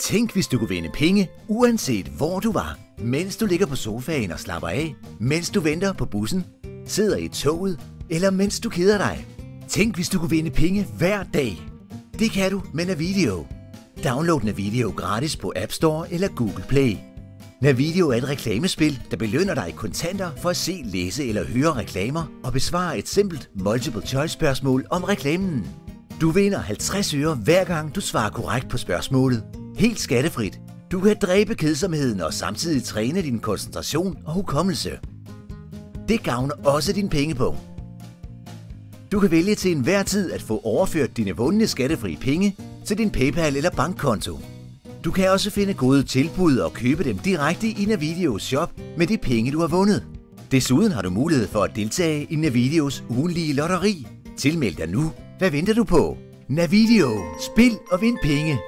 Tænk, hvis du kunne vinde penge, uanset hvor du var. Mens du ligger på sofaen og slapper af, mens du venter på bussen, sidder i toget, eller mens du keder dig. Tænk, hvis du kunne vinde penge hver dag. Det kan du med Navideo. Download Navideo gratis på App Store eller Google Play. Navideo er et reklamespil, der belønner dig i kontanter for at se, læse eller høre reklamer og besvare et simpelt multiple choice spørgsmål om reklamen. Du vinder 50 øre hver gang du svarer korrekt på spørgsmålet. Helt skattefrit. Du kan dræbe kedsomheden og samtidig træne din koncentration og hukommelse. Det gavner også din pengepunkt. Du kan vælge til enhver tid at få overført dine vundne skattefri penge til din PayPal eller bankkonto. Du kan også finde gode tilbud og købe dem direkte i Navideos shop med de penge, du har vundet. Desuden har du mulighed for at deltage i Navideos ugenlige lotteri. Tilmeld dig nu. Hvad venter du på? Navideo. Spil og vind penge.